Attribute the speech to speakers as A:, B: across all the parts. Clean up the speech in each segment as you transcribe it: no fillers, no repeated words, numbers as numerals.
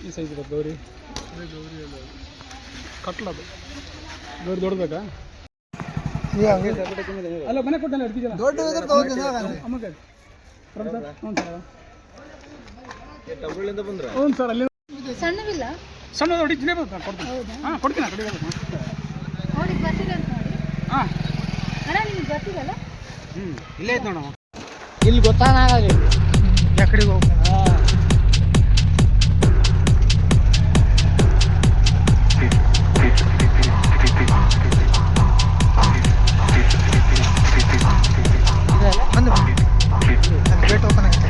A: ಈ ಸೈಜ್ ಇದೆ ಗೌರಿ. ಕಟ್ಲದು ಗೌರಿ ದೊಡ್ಡಬೇಕಾ? ಅಲ್ಲ ಮನೆ ಕೊಟ್ಟಲ್ಲ ಹಿಡ್ತಿದ್ದಲ್ಲ ಅಮ್ಮಗೆ. ಹ್ಞೂ ಸರ್ ಅಲ್ಲಿ
B: ಸಣ್ಣವಿಲ್ಲ
A: ಸಣ್ಣ ಹೊಡಿತೀನಿ ಕೊಡ್ತೀನಿ. ಹಾಂ ಕೊಡ್ತೀನಿ ಆ ಕಡೆ
B: ನೋಡಿ ಬರ್ತಿದೆ ಅಂತ ನೋಡಿ.
A: ಹಾಂ
B: ಅಣ್ಣ ನಿಮ್ಗೆ ಬರ್ತಿದಲ್ಲ?
A: ಇಲ್ಲೇ ಐತೆ ನೋಡಮ್ಮ.
C: ಇಲ್ಲಿ ಗೊತ್ತಾಗಲಿ
A: ಯಾಕಡೆಗೆ ಹೋಗ್ಬೇಕು?
C: ಬಂದು ಗೇಟ್ ಓಪನ್ ಆಗಿದೆ.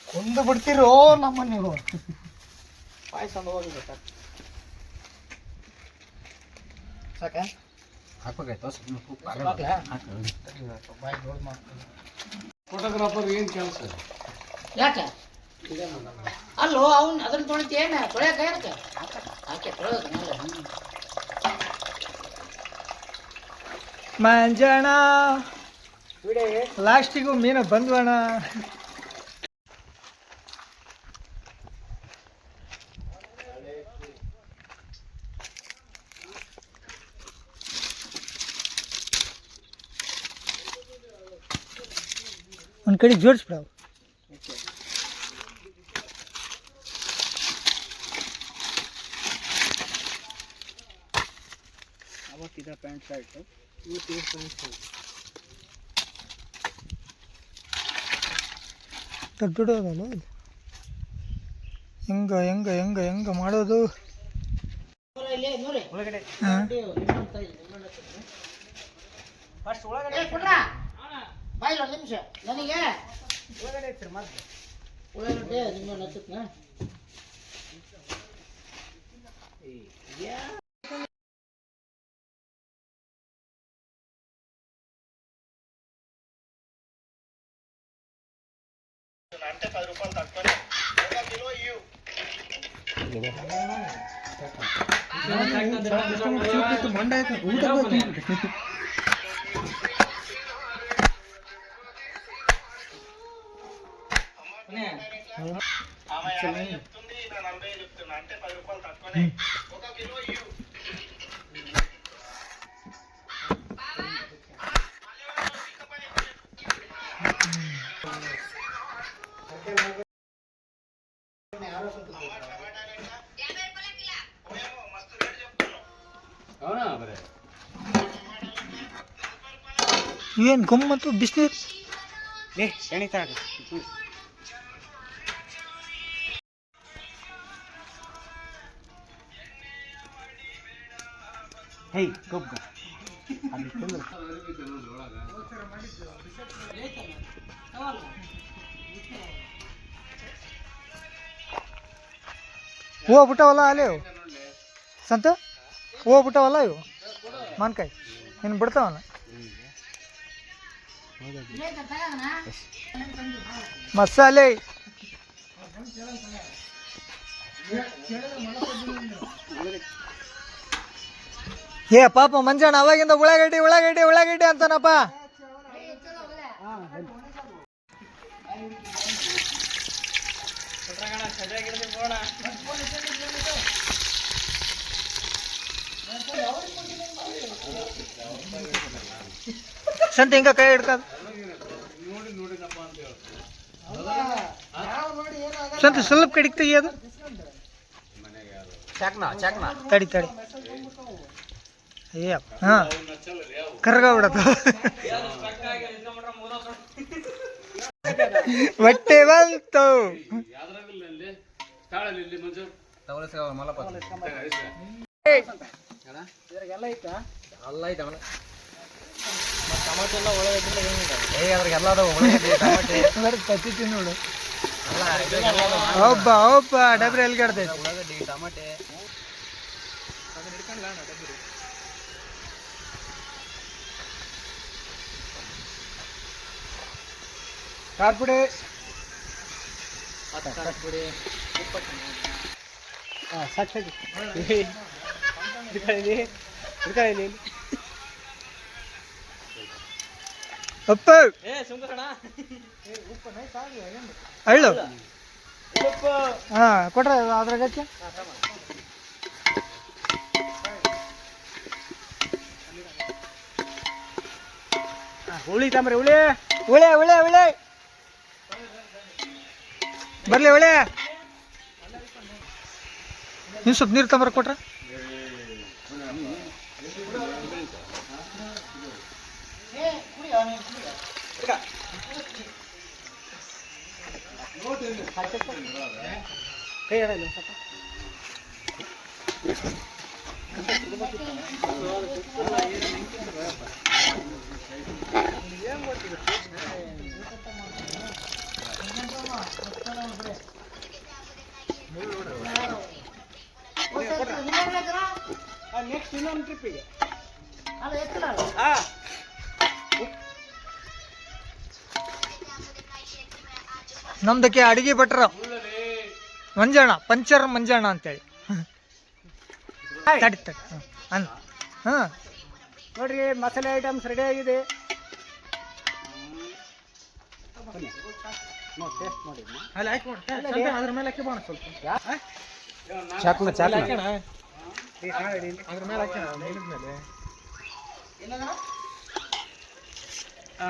C: ಒಂದು ಬಿಡ್ತಿರೋ ನಮ್ಮ ನೀವು ಪಾಯಸ ಹೋಗಿದೆ ಸಾಕ
A: ಹಾಕ್ಬೇಕಾಯ್ತು.
C: ಫೋಟೋಗ್ರಾಫರ್ ಏನು ಕೆಲಸ? ಯಾಕೆ ಅಲ್ಲೋ ಅವ್ನು ಅದನ್ನ ತೊಳಿತಿ ಏನು ತೊಳೆಯಕ ಏನಕ್ಕೆ ಆಕೆ ತೊಳೆಯೋದು ಮಂಜಣ ಲಾಸ್ಟಿಗೂ ಮೀನು ಬಂದ್ವಣ. ಒಂದು ಕಡೆ ಜೋಡಿಸ್ಬಿಡವು.
A: ಅವತ್ತಿದ ಪ್ಯಾಂಟ್ ಶರ್ಟ್ ಇವತ್ತಿದ ಪ್ಯಾಂಟ್ ಶರ್ಟ್
C: ದೊಡ್ಡದಲ್ಲ ಹೆಂಗ ಹೆಂಗ ಹೆಂಗ ಹೆಂಗ ಮಾಡೋದು? ನಿಮಿಷ ನನಗೆ ಉಳ್ಳಾಗಡ್ಡೆ ನಿಮ್ಮ ಹಚ್ಚತ್ನ ಮಂಡ ಏನು ಗಮ್ಮತ್ತು ಬಿಸಿನೀರು
A: ಎಣಿತಾ ಹೇ ಗೊಬ್ಬ
C: ಹೂವು ಬಿಟ್ಟವಲ್ಲ ಅಲ್ಲಿ ಸಂತ ಹೂವು ಬಿಟ್ಟವಲ್ಲ ಇವು ಮಾನ್ಕಾಯಿ ಇನ್ನು ಬಿಡ್ತಾವಲ್ಲ ಮಸಾಲೆ ಏ ಪಾಪ ಮಂಜಣ್ಣ ಅವಾಗಿಂದ ಉಳ್ಳಾಗಡ್ಡಿ ಉಳ್ಳಾಗಡ್ಡಿ ಉಳ್ಳಾಗಡ್ಡಿ ಅಂತಾನಪ್ಪ. ಸಂತ ಹಿಂಗ ಕೈ ಹಿಡ್ಕ ಸಂತ ಸ್ವಲ್ಪ ಕಡಿಗೆ ತೆಗಿಯೋದು ತಡಿ ತಡಿ
D: ಹಾ ಕರ್ಗ ಬಿಡತ್ತ ಹೊಟ್ಟೆ ಬಂತು
A: ಇದ್ರಾಗೆಲ್ಲ ಐತಾ
C: ಅಲ್ಲ ಐತವಲ್ಲ
A: ಟಮಾಟೆ ಎಲ್ಲ ಒಳಗೆ
C: ಅದ್ರಾಗೆಲ್ಲ ಅದಾವ
D: ಕತ್ತಿ ತಿನ್ನೋಡು ಒಬ್ಬ ಒಬ್ಬ ಡಬ್ರಿ ಎಲ್ಗಾಡ್ತೈತಿ
C: ಉಳ್ಳಾಗಡ್ಡಿ ಟಮಾಟೆ
A: ಖಾರ ಪುಡಿ
C: ಪುಡಿ
A: ಹಾಂ ಸಾಕು ಇಲ್ಲಿ
D: ಅಪ್ಪ ಅಳ್ಳು ಹಾ ಕೊಟ್ರ ಅದ್ರಾಗ
A: ಹುಳಿ ತಾಮ್ರಿ ಹುಳಿ
D: ಉಳೆ ಉಳೆ ಉಳೆ ಬರ್ಲಿ ಉಳೆ ನೀವು ಸ್ವಲ್ಪ ನೀರು ತಂಬರ ಕೊಟ್ರ
A: ಕೈ ಎಡಲ್ಲ ಸ್ವಲ್ಪ ನೆಕ್ಸ್ಟ್ ಇನ್ನೊಂದು ಟ್ರಿಪ್ಪಿಗೆ
D: ನಮ್ದಕ್ಕೆ ಅಡಿಗೆ ಭಟ್ರ ಮಂಜಣ್ಣ ಪಂಚರ್ ಮಂಜಣ್ಣ ಅಂತೇಳಿ ತಡಿ ತಡಿ ಅನ್ನ ಹಾಂ
A: ನೋಡ್ರಿ ಮಸಾಲೆ ಐಟಮ್ಸ್ ರೆಡಿ ಆಗಿದೆ ಟೇಸ್ಟ್ ಮಾಡಿ
D: ಅಲ್ಲಿ ಹಾಕಿ ಅದ್ರ ಮೇಲೆ ಹಾಕಿ ಬಾಣ ಸ್ವಲ್ಪ
A: ಚಾಕ್ನ
D: ಅದ್ರ ಮೇಲೆ ಹಾಕೋಣ ಮೀನಿನ ಮೇಲೆ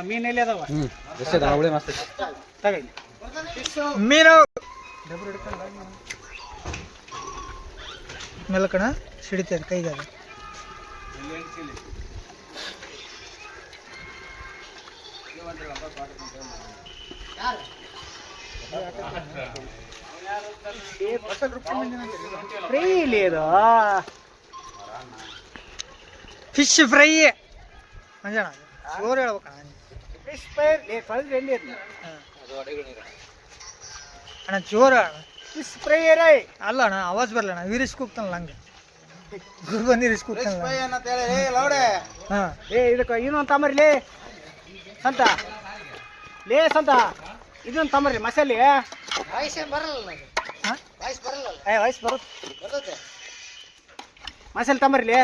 A: ಮೀನಲ್ಲಿ ಅದಾವ
C: ಅವಳೆ ಮಸ್ತ್
A: ತಗೊಳ್ಳಿ
D: ಮೀನು ಮೆಲಕಣ ಸಿಡಿತದೆ ಕೈಗಾಗ
A: ಫ್ರೈ ಇಲ್ಲಿ ಇದು
D: ಫಿಶ್ ಫ್ರೈ ಮಂಜಣ್ಣ ಜೋರು ಹೇಳ್ಬೇಕಣ್ಣ
A: ಫಿಶ್ ಫ್ರೈ ಕಳೆದ್ರೆ ಎಲ್ಲಿ ಅದು
D: ಅಣ್ಣ ಜೋರು ಅಣ್ಣ
A: ಫಿಶ್ ಫ್ರೈ ರೈ
D: ಅಲ್ಲ ಅಣ್ಣ ಆವಾಜ್ ಬರಲ್ಲ ಅಣ್ಣ ಇರಿಸ್ಕ್ ಹೋಗ್ತಾನಲ್ಲ ಹಂಗೆ ಗುರು ಬಂದು ಇರಿಸ್ಕ್ ಹೋಗ್ತಾನಲ್ಲ ಹಾಂ
A: ಇದಕ್ಕೆ ಇನ್ನೊಂದು ತಾಮರ್ಲಿ ಸಂತ ಲೇ ಸಂತ ಇದೊಂದು ತಾಮರ್ರಿ ಮಸಾಲೆ
C: ವಯಸ್ಸೇ ಬರಲ್ಲ
D: ಹಾಂ
C: ವಯಸ್ಸು ಬರಲ್ಲ
D: ವಯಸ್ಸು ಬರುತ್ತೆ
C: ಬರ್ತದೆ
A: ಮಸಾಲೆ ತಾಮರ್ಲಿ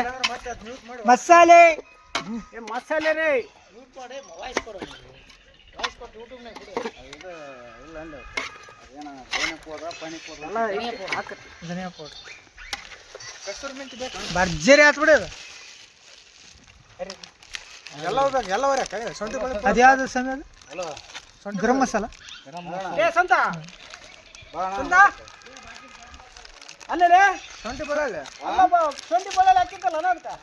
D: ಮಸಾಲೆ
A: ಮಸಾಲೆ ರೀ
C: ಯೂಟ್ ಮಾಡಿ ವಾಯ್ಸ್ ಕೊಡು ವಾಯ್ಸ್ ಕೊಟ್ಟು ಯೂಟ್ಯೂಬ್ನಾಗ ಬಿಡು
A: ಎಲ್ಲ ಹಾಕತ್ತೆ
D: ಧನಿಯಾ ಪೌಡರ್ ಭರ್ಜರಿ ಆತ್ ಬಿಡಿ ಅದು ಅದ್ಯಾವುದು ಸಂಘ ಅದು ಗರಂ ಮಸಾಲ
A: ಏ ಸಂತ ಸಂತ ಅಲ್ಲೇ ರೇ
D: ಶುಂಠಿ ಬರಲ್ಲ
A: ಶುಂಠಿ ಬೆಳ್ಳುಳ್ಳಿ ಹಾಕಿದ್ದಲ್ಲ ಅದಕ್ಕೆ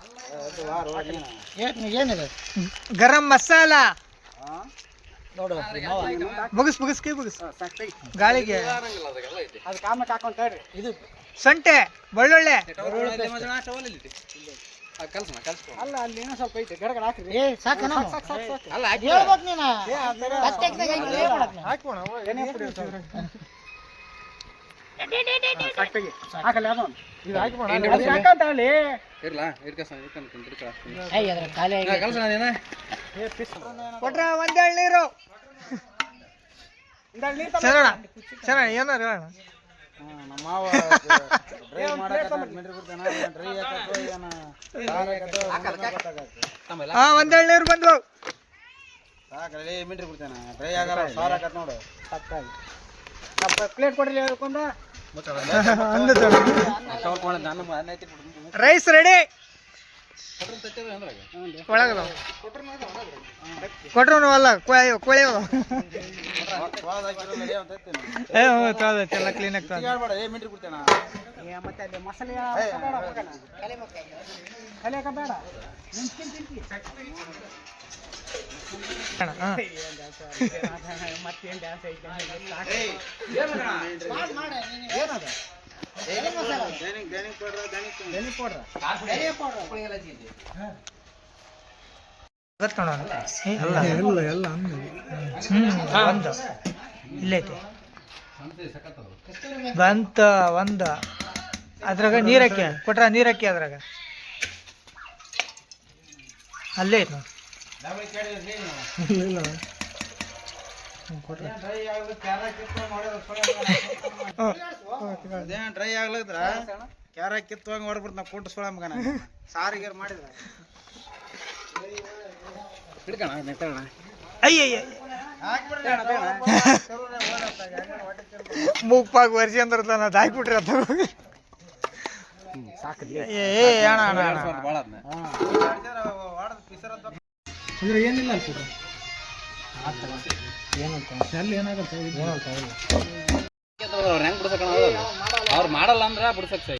C: ಏನಿದೆ
D: ಗರಂ ಮಸಾಲ
C: ನೋಡು
D: ಬಗಸ್ ಬಗಸ್ ಕೈ ಬಗಸ್ ಗಾಳಿಗೆ
A: ಅದಕ್ಕೆ ಆಮೇಲೆ ಹಾಕೊಂತ ಹೇಳ್ರಿ
C: ಇದು
D: ಸೊಂಟೆ ಬೆಳ್ಳುಳ್ಳಿ
A: ಅಲ್ಲ ಅಲ್ಲಿ ಏನೋ ಸ್ವಲ್ಪ ಐತೆ ಗಡಗಡ ಹಾಕ್ರಿ
C: ಏ ಸಾಕು
A: ಅಲ್ಲ
C: ಹೇಳ್ಬೇಕು ನೀನು ಕತ್ತೆ ಹಾಕಿದಾಗ ಹಿಂಗೆ ಏನ್ ಮಾಡಕ್ ನೀನು?
A: ಹಾಕಲ್ಲ ಅದು ಇದು ಹಾಕಂತ ಹೇಳಿ
C: ಏಯ್ ಅದ್ರ ಖಾಲಿ ಆಗಿ
D: ಕೊಟ್ರ ಒಂದೇಳು ನೀರು ಶರಣ ಶರಣ ಏನಾರು ಹೇಳ
A: ನಮ್ಮ ಮಾವ ಡ್ರೈ ಡ್ರೈ
D: ಹಾ ಒಂದೇಳು ನೀರು ಬಂದ್ವು
A: ಸಾಕಲ್ಲಿ ಮಿಂಟ್ರಿ ಬಿಡ್ತೇನೆ ಡ್ರೈ ಆಗಲ್ಲ ಸಾರ್ ಹಾಕತ್ ನೋಡು ಸಾಕಾಗಿ ಪ್ಲೇಟ್ ಕೊಡ್ರಿ ಅದಕ್ಕೊಂದು
D: ರೈಸ್ ರೆಡಿ ಒಳಗದ ಕೊಟ್ರು ಅಲ್ಲ ಕೋಳಿ ಎಲ್ಲ ಕ್ಲೀನ್ ಆಗ್ತದೆ
A: ಮಿಂಟ್ರಿ ಬಿಡ್ತೇನೆ ಮತ್ತೆ ಅಲ್ಲಿ ಮಸಾಲೆ ಕಲಿಯಕ ಬೇಡ ಮತ್ತೇನು ಡ್ಯಾನ್ಸ್ ಐತೆ
D: ಇಲ್ಲೈತೆ ಬಂತ ಒಂದ ಅದ್ರಾಗ ನೀರಕ್ಕೆ ಕೊಟ್ರ ನೀರಕ್ಕೆ ಅದ್ರಾಗ ಅಲ್ಲೇ ಐತೆ
A: ಅದೇನು ಡ್ರೈ ಆಗ್ಲದ್ರ ಕ್ಯಾರ ಕಿತ್ತುವಂಗ ಹೊಡ್ಬಿಡ್ತು ನಾವು ಕುಂಟು ಸುಳ ಮಗನ ಸಾರಿಗೆ ಮಾಡಿದ್ರ ಹಿಡ್ಕಣ ನೆಟ್ಟಣ
D: ಅಯ್ಯಯ್ಯ ಮುಪ್ಪಾಗ ವರ್ಷಿ ಅಂದ್ರೆ ಅದು ಹಾಕ್ಬಿಟ್ರಿ ಅದ ಏ ಅಣ್ಣ ಅಣ್ಣ
A: ಅಂದ್ರೆ ಏನಿಲ್ಲ ಅನ್ಸುತ್ತೆ ಅಲ್ಲಿ ಏನಾಗತ್ತೆ
C: ಹೆಂಗ್ ಬಿಡ್ಸಕ ಅವ್ರು ಮಾಡಲ್ಲ ಅಂದ್ರ ಬಿಡ್ಸಕ್ ಸೈ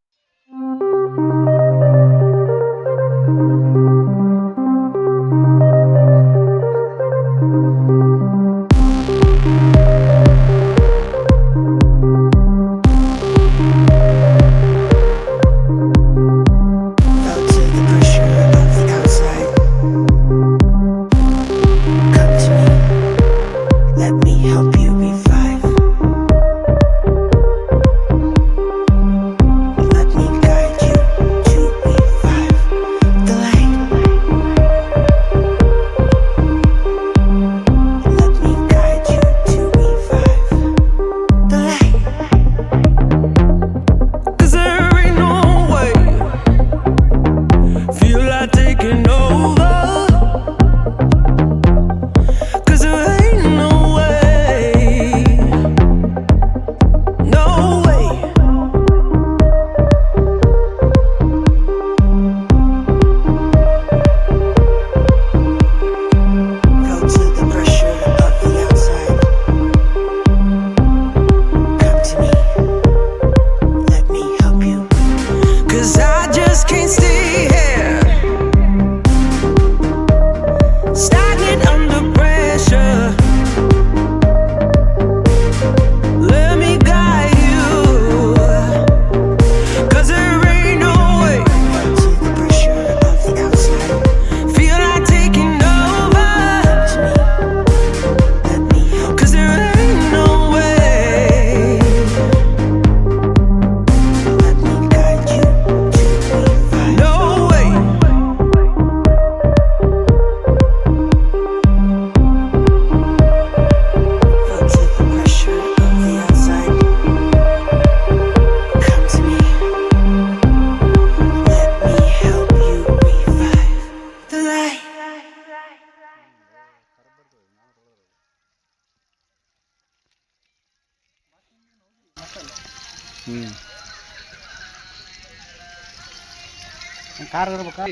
A: ಕಾರ್ ಇರ್ಬೇಕಾ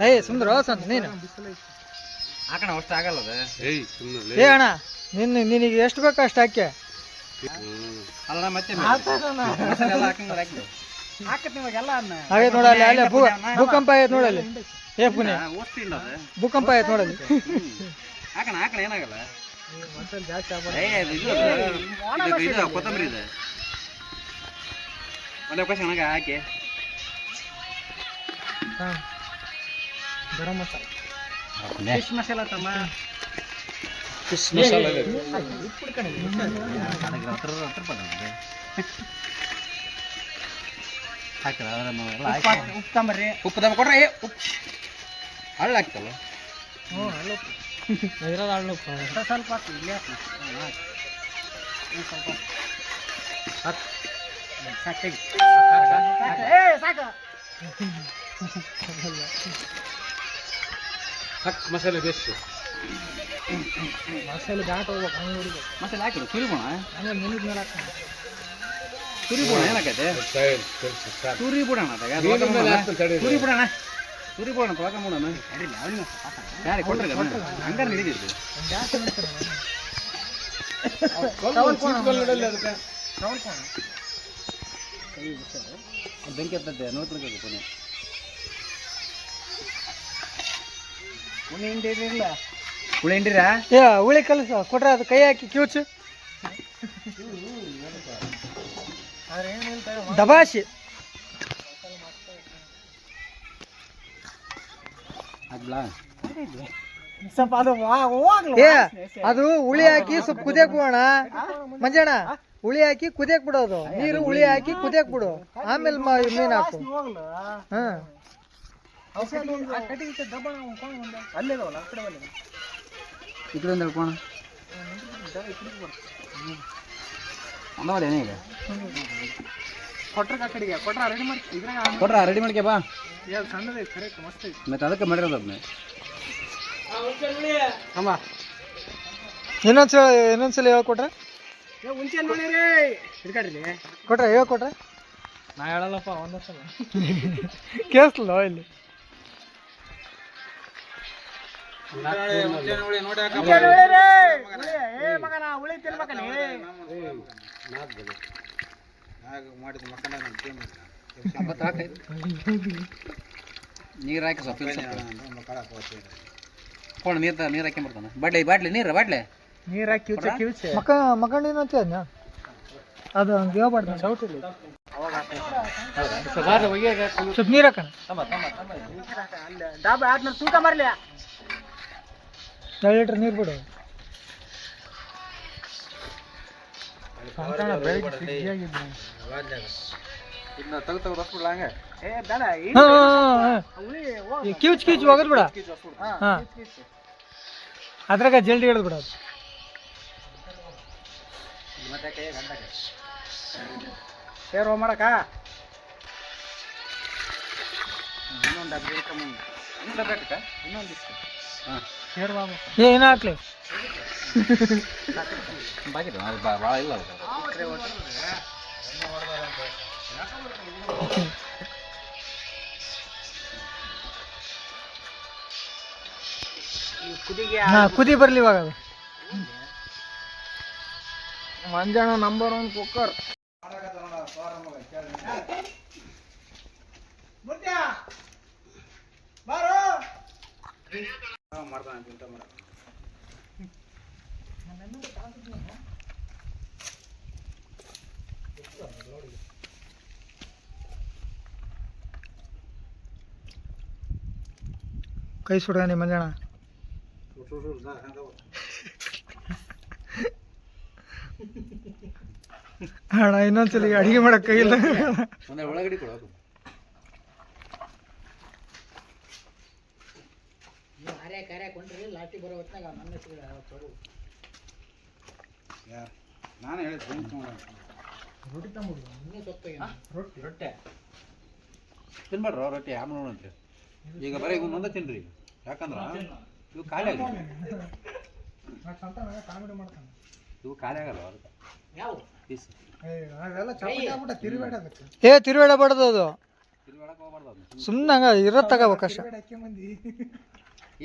D: ಏಯ್ ಸುಂದರ ಸಂತ ನೀನು
C: ಹಾಕಣ ಅಷ್ಟು ಆಗಲ್ಲ ಅದು
D: ಏ ಅಣ್ಣ ನಿನಗೆ ಎಷ್ಟು ಬೇಕು ಅಷ್ಟು ಹಾಕಿ
C: ಅಲ್ಲ ಮತ್ತೆ
A: ಹಾಕತ್ ನಿಮಗೆಲ್ಲ ಅನ್ನ
D: ಆಗೈತೆ ನೋಡಲ್ಲಿ ಅಲ್ಲೇ ಭೂಕಂಪ ಆಯ್ತು ನೋಡಲ್ಲಿ ಏ ಪುಣ್ಯ ಭೂಕಂಪ ಆಯ್ತು ನೋಡಲ್ಲಿ
C: ಹಾಕಣ ಹಾಕಣ ಏನಾಗಲ್ಲ
A: ಜಾಸ್ತಿ
C: ಇದು ಕೊತ್ತಂಬರಿ ಇದೆ ಒಂದು ಅವಕಾಶ ನನಗೆ ಹಾಕಿ
D: ಹಾಂ ಗರಂ ಮಸಾಲ
A: ಫಿಶ್ ಮಸಾಲ ತಮ್ಮ
C: ಫಿಶ್ ಮಸಾಲ
A: ಉಪ್ಪು ತಂಬರ್ರಿ
C: ಉಪ್ಪು ತಮ್ಮ ಕೊಡ್ರಿ ಉಪ್ಪು ಹಳ್ಳ ಹಾಕ್ತಲ್ಲ
D: ಹ್ಞೂ ಅಲ್ಲ ಇರೋದು ಹಣ್ಣು
A: ಸ್ವಲ್ಪ ಹಾಕಿ ಇಲ್ಲೇ ಸ್ವಲ್ಪ ಸಾಕಾಗಿ ಸಾಕು
C: ಹಾಕಿ ಮಸಾಲೆ ಬೇಸ್
D: ಮಸಾಲೆ ಘಾಟ್ ಹೋಗ್ಬೇಕು ಹಂಗೆ ಹೊಡಿಬೇಕು
C: ಮಸಾಲೆ ಹಾಕಿಡು ಸುರಿಬೋಣ
D: ಆಮೇಲೆ ಮಿನಿಟ್ ಮೇಲೆ ಹಾಕ್ತಾನೆ
C: ಸುರಿಬೋಣ ಏನಾಕೈತೆ ಸುರಿ ಬಿಡೋಣ ಸುರಿ ಬಿಡೋಣ ಸುರಿ ಬಿಡೋಣ ತೊಳಕ ಮಾಡೋಣ ಯಾರೇ ಕೊಟ್ರಿ ಹಂಗಾರೆ ನಡೀತಿತ್ತು
D: ಜಾಸ್ತಿ ಮಾಡ್ತಾರೆ
A: ಕೈ ಬಿಡ್ತಾರೆ ಬೆಂಕಿ ಎತ್ತತ್ತೆ ನೋಡ್ಕೊಳ್ಬೇಕು ಕೊನೆ
C: ಹುಳಿ ಹಿಂಡಿರಿಲ್ಲ
A: ಹುಳಿ ಹಿಂಡಿರಾ
D: ಏ ಹುಳಿ ಕಲಸ ಕೊಟ್ರೆ ಅದು ಕೈ ಹಾಕಿ ಕಿವುಚು ದಬಾಶಿ
A: ಆಗ್ಲಾ
C: ಸ್ವಲ್ಪ ಅದು ಹೋಗ್ಲು
D: ಏ ಅದು ಹುಳಿ ಹಾಕಿ ಸ್ವಲ್ಪ ಕುದಿಯಕ್ ಬಿಡೋಣ ಮಂಜಣ್ಣ ಹುಳಿ ಹಾಕಿ ಕುದಿಯಕ್ ಬಿಡೋದು ನೀರು ಹುಳಿ ಹಾಕಿ ಕುದಿಯಕ್ ಬಿಡು ಆಮೇಲೆ ಮೀನ್ ಹಾಕು ಹಾ
C: ಅಲ್ಲೇದವಲ್ಲ ಆ ಕಡೆ
A: ಈ ಕಡೆ ಒಂದು ಹೇಳ್ಕೋಣ ಅಂದವಲ್ಲ ಏನೇ ಈಗ
C: ಕೊಟ್ರ ಆ ಕಡೆಗೆ ಕೊಟ್ರ ರೆಡಿ ಮಾಡಿ ಇದ್ರಾಗ
A: ಕೊಟ್ರ ರೆಡಿ ಮಾಡ್ಕೆ ಬಾ
C: ಸಣ್ಣದೇ ಕರೆಕ್ಟ್ ಮಸ್ತ್ ಐತಿ
A: ಮತ್ತೆ ಅದಕ್ಕೆ ಮಾಡಿರೋದು ಅದನ್ನ
C: ಅಮ್ಮ
D: ಇನ್ನೊಂದ್ಸಲ ಹೇಳ್ಕೊಟ್ರೆ
C: ಮುಂಚೆ ನೋಡಿರಿ ಹಿಡ್ಕಾಡ್ರಿ
D: ಕೊಟ್ರೆ ಹೇಳ್ಕೊಟ್ರೆ
C: ನಾ ಹೇಳಲ್ಲಪ್ಪ ಒಂದೇ ಸಲ
D: ಕೇಳಿಸ್ಲೋ ಇಲ್ಲಿ
C: ಮಗನ ಉಳಿ ತಿನ್ಬೇಕಲ್ಲಿ
A: ನೀರು ಹಾಕಿ ಸ್ವಲ್ಪ ಕೊಂಡು ನೀರು ಹಾಕ್ಕೊಂಬರ್ತಾನೆ ಬಾಟ್ಲಿ ನೀರು
C: ನೀರ್ ಹಾಕಿ ಕಿವಿಚೆ
D: ಮಕ್ಕಂಡಿನ ಅಂತ ಅದು ಹಂಗೆ ಹೇಳ್ಬಾರ್ದು ಚೌಟಿಲ್ಲ ಸ್ವಲ್ಪ ನೀರು ಹಾಕೋಣ
C: ಡಾಬಾ ಆದ್ಮೇಲೆ ತೂಕ ಮರ್ಲಿ
D: 2 ಲೀಟ್ರ್ ನೀರು ಬಿಡು
C: ಏ ಬೇಡ
D: ಕಿವುಚ್ ಹೋಗೋದು ಬಿಡ ಹಾಂ ಅದ್ರಾಗ ಜಲ್ದಿ ಹಿಡಿದು ಬಿಡೋದು
C: ಸೇರ್ ಮಾಡಕ
D: ಏ ಏನು ಹಾಕ್ಲಿ
A: ಭಾಳ ಇಲ್ಲ
C: ಕುದಿಗೆ
D: ಕುದಿ ಬರ್ಲಿ ಇವಾಗ ಅದು
C: ಮಂಜಾಣ ನಂಬರ್ 1 ಕುಕ್ಕರ್
D: ಕೈ ಸುಡ್ಗಾನಿ ಮಂಜಣ್ಣ ಅಣ್ಣ ಇನ್ನೊಂದ್ಸಲ ಅಡಿಗೆ ಮಾಡಕ್ ಕೈ ಇಲ್ಲ
A: ಒಳಗಡೆ ಕೊಡೋದು ನಾನು ಹೇಳಿದ್ದು ರೊಟ್ಟಿ ತಿನ್ಬೇಡ್ರ ರೊಟ್ಟಿ ಆಮೇಲೆ ನೋಡಂತ್ರಿ ಈಗ ಬರೀ ಈಗ ಒಂದೇ ತಿನ್ರಿ ಯಾಕಂದ್ರ ಇವು ಖಾಲಿ ಆಗಲ್ಲ ಇವು ಖಾಲಿ ಆಗಲ್ಲ ಅದಕ್ಕೆ ಪೀಸ್
D: ಏ ತಿರುವೇಡಬಾರ್ದು ಅದು
A: ತಿರುಗಾಡಕ್ಕೆ ಹೋಗ್ಬಾರ್ದು ಅದನ್ನ
D: ಸುಮ್ಮನೆ ಹಂಗ ಇರೋ ತಗೋಬೇಕಷ್ಟ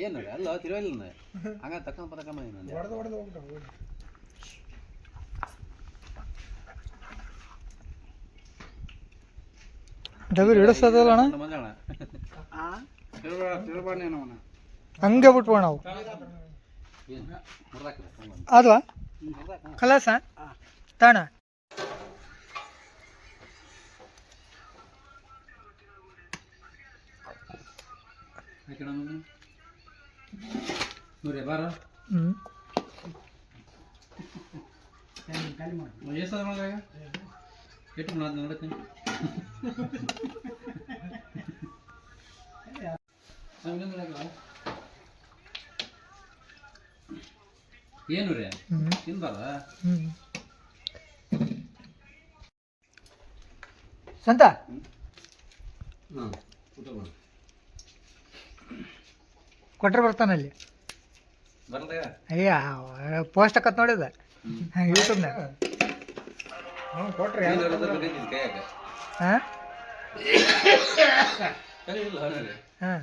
A: ಏನು ಅಲ್ಲ ತಿರುವಲ್ಲ ಹಂಗ ತಕೊಂಡ್ ಬರಕಮ್ಮ
D: ಡಬಲ್ ಹಿಡಿಸ್ತದಲ್ಲ ಅಣ್ಣ ಹಂಗೆ ಬಿಟ್ಬೋಣ ನಾವು ಅದ್ವಾ ಕಲಾಸ ತಾಣ
A: ನೋಡ್ರಿ ಬಾರ ಎಷ್ಟು ನೋಡತ್ತೀನಿ ಏನು ರೀ ತಿನ್ಬಾರ್ದ
D: ಸಂತ ಕೊಟ್ರೆ ಬರ್ತಾನಲ್ಲಿ ಅಯ್ಯ ಪೋಸ್ಟ್ ಹಾಕತ್ ನೋಡಿದ ಯೂಟ್ಯೂಬ್ನಾಗ
C: ಕೊಟ್ರಿ
D: ಹಾಂ ಹಾಂ